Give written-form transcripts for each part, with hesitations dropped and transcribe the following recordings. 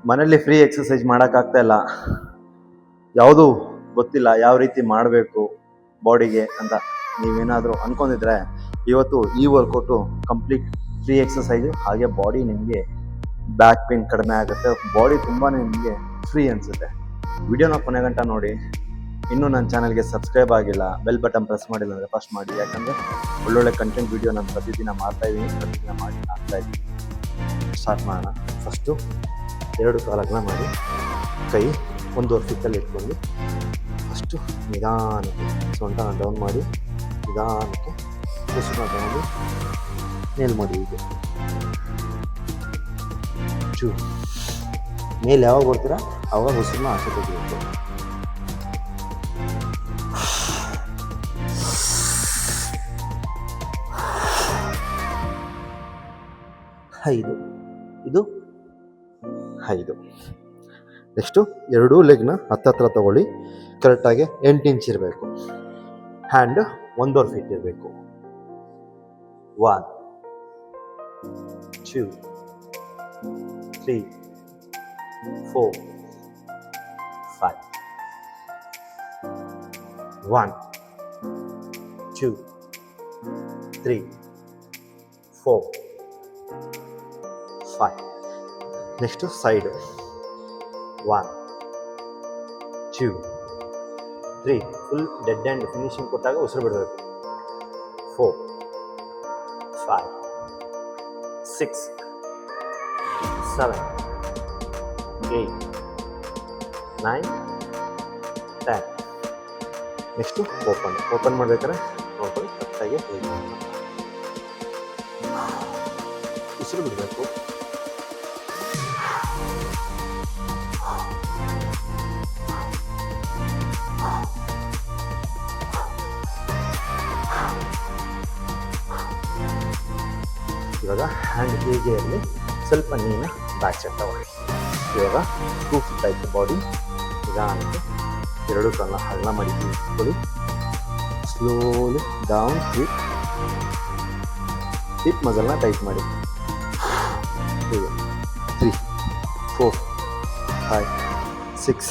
ಮನೇಲಿ free exercise ಮಾಡೋಕ್ಕಾಗ್ತಾ ಇಲ್ಲ, ಯಾವುದು ಗೊತ್ತಿಲ್ಲ ಯಾವ ರೀತಿ ಮಾಡಬೇಕು ಬಾಡಿಗೆ ಅಂತ ನೀವೇನಾದರೂ ಅಂದ್ಕೊಂಡಿದ್ರೆ ಇವತ್ತು ಈ ವರ್ಕೌಟು ಕಂಪ್ಲೀಟ್ ಫ್ರೀ ಎಕ್ಸಸೈಸು. ಹಾಗೆ ಬಾಡಿ ನಿಮಗೆ ಬ್ಯಾಕ್ ಪೇನ್ ಕಡಿಮೆ ಆಗುತ್ತೆ, ಬಾಡಿ ತುಂಬಾ ನಿಮಗೆ ಫ್ರೀ ಅನಿಸುತ್ತೆ. ವಿಡಿಯೋನ ಕೊನೆ ಗಂಟ ನೋಡಿ. ಇನ್ನೂ ನನ್ನ ಚಾನಲ್ಗೆ ಸಬ್ಸ್ಕ್ರೈಬ್ ಆಗಿಲ್ಲ, ಬೆಲ್ ಬಟನ್ ಪ್ರೆಸ್ ಮಾಡಿಲ್ಲ ಅಂದರೆ ಫಸ್ಟ್ ಮಾಡಿ, ಯಾಕಂದರೆ ಒಳ್ಳೊಳ್ಳೆ ಕಂಟೆಂಟ್ ವಿಡಿಯೋ ನಾನು ಪ್ರತಿದಿನ ಮಾಡ್ತಾಯಿದ್ದೀನಿ, ಪ್ರತಿದಿನ ಮಾಡಿ ಹಾಕ್ತಾಯಿದ್ದೀನಿ. ಸ್ಟಾರ್ಟ್ ಮಾಡೋಣ. ಫಸ್ಟು 2 ಕಾಲು ಅಗಲ ಮಾಡಿ, ಕೈ 1.5 ಫೀಟಲ್ಲಿ ಇಟ್ಕೊಂಡು ಫಸ್ಟು ನಿಧಾನಕ್ಕೆ ಸೊಂಟನ ಡೌನ್ ಮಾಡಿ, ನಿಧಾನಕ್ಕೆ ಉಸಿರನ್ನ ತಗೊಂಡು ಮೇಲ್ ಮಾಡಿ. ಹೀಗೆ ಮೇಲೆ ಯಾವಾಗ ಬರ್ತೀರಾ ಆವಾಗ ಉಸಿರನ್ನ ಆಚೆ ತೆಗಿಬೇಕು. ಇದು 5. ನೆಕ್ಸ್ಟು 2 ಲೆಗ್ನ ಹತ್ತತ್ರ ತಗೊಳ್ಳಿ, ಕರೆಕ್ಟಾಗಿ 8 ಇಂಚ್ ಇರಬೇಕು. ಹ್ಯಾಂಡ್ 1.5 ಫೀಟ್ ಇರಬೇಕು. 1 2 3 4 5. 1 2 3 4 5. Next side 1 2 3. Full dead and finishing ಕೊಟ್ಟಾಗ ಉಸಿರು ಬಿಡಬೇಕು. 4 5 6 7 8 9 10. ನೆಕ್ಸ್ಟು ಓಪನ್ ಮಾಡಬೇಕಾದ್ರೆ ನೋಡ್ಕೊಳ್ಳಿ, ಕರೆಕ್ಟಾಗಿ ಉಸಿರು ಬಿಡಬೇಕು. ಇವಾಗ ಹ್ಯಾಂಡ್ ಹೀಗೆ ಇರಲಿ, ಸ್ವಲ್ಪ ನೀನು ಬ್ಯಾಕ್ ಸೈಡ್ ತಗೊಳ್ಳಿ. ಇವಾಗ 2 ಫೀಟ್ ಆಯಿತು ಬಾಡಿ. ನಿಧಾನಕ್ಕೆ 2 ಕಾಲನ್ನ ಅಗಲ ಮಾಡಿ ಇಟ್ಕೊಳ್ಳಿ. ಸ್ಲೋಲಿ ಡೌನ್ ಹಿಪ್ ಮಸಲ್ನ ಟೈಟ್ ಮಾಡಿ. ಹೀಗೆ 3 4 5 6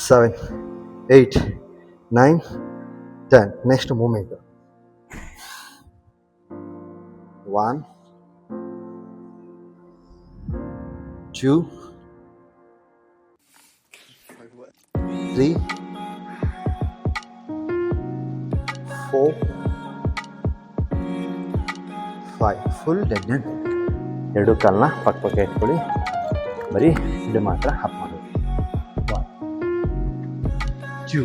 7 8 9 10. Next moment 1 2 3 4 5. Full dead and 2 ಕಾಲನ್ನ ಪಕ್ಕ ಇಟ್ಕೊಳ್ಳಿ. ಬರೀ ಇದು ಮಾತ್ರ ಅಪ್ ಮಾಡೋದು. 1 2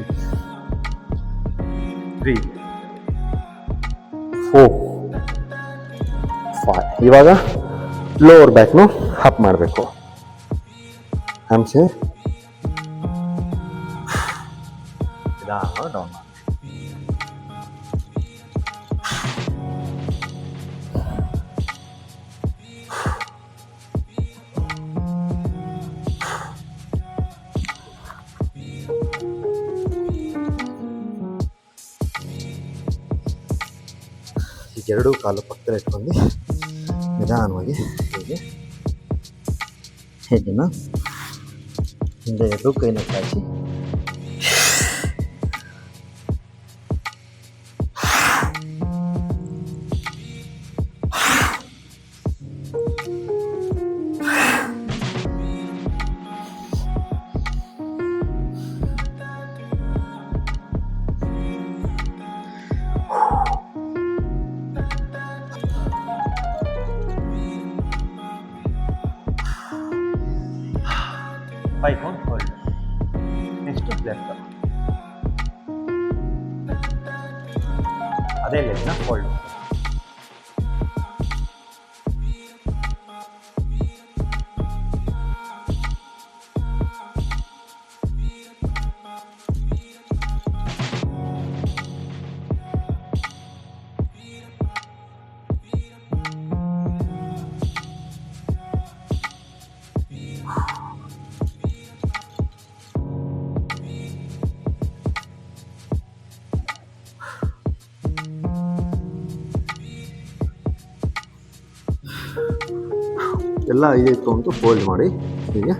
3 4 5. ಇವಾಗ ಲೋವರ್ ಬ್ಯಾಕ್ನು ಅಪ್ ಮಾಡಬೇಕು. ಹಂಸೆ ಡೌನ್. ಈಗ 2 ಕಾಲು ಪಕ್ಕದಲ್ಲಿ ಇಟ್ಕೊಂಡು ನಿಧಾನವಾಗಿ ಹೀಗೆ ಹೆಡ್ಡನ್ನು ಹಿಂದೆ 2 ಕೈನ ಚಾಚಿ Python hold. Next to left. ಅದೇ ಲೆಗ್ನ ಫೋಲ್ಡ್. ಎಲ್ಲ ಹೀಗೆ ಇಟ್ಕೊಂಡು ಫೋಲ್ಡ್ ಮಾಡಿ ಹೀಗೆ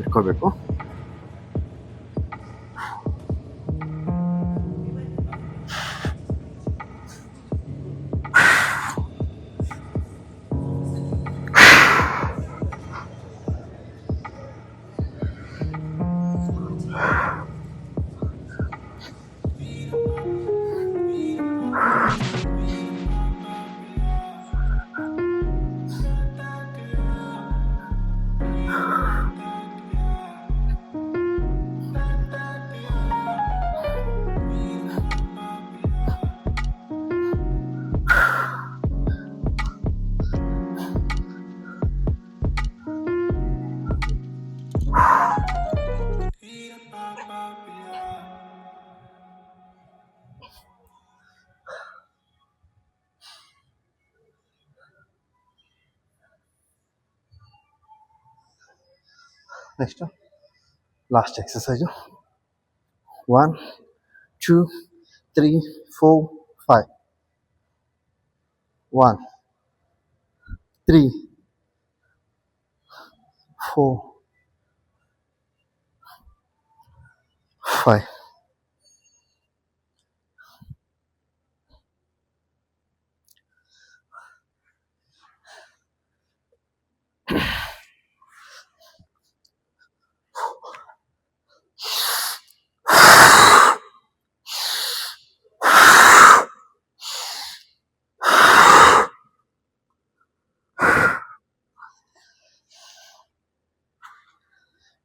ಇಟ್ಕೋಬೇಕು. Next last exercise 1 2 3 4 5 1 3 4 5.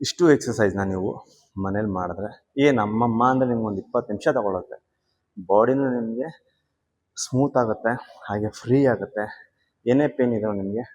ಇಷ್ಟು ಎಕ್ಸಸೈಸ್ನ ನೀವು ಮನೇಲಿ ಮಾಡಿದ್ರೆ ನಮ್ಮಮ್ಮ ಅಂದರೆ ನಿಮ್ಗೊಂದು 20 ನಿಮಿಷ ತಗೊಳುತ್ತೆ. ಬಾಡಿನೂ ನಿಮಗೆ ಸ್ಮೂತ್ ಆಗುತ್ತೆ, ಹಾಗೆ ಫ್ರೀ ಆಗುತ್ತೆ. ಏನೇ ಪೇನ್ ಇದ್ರೂ ನಿಮಗೆ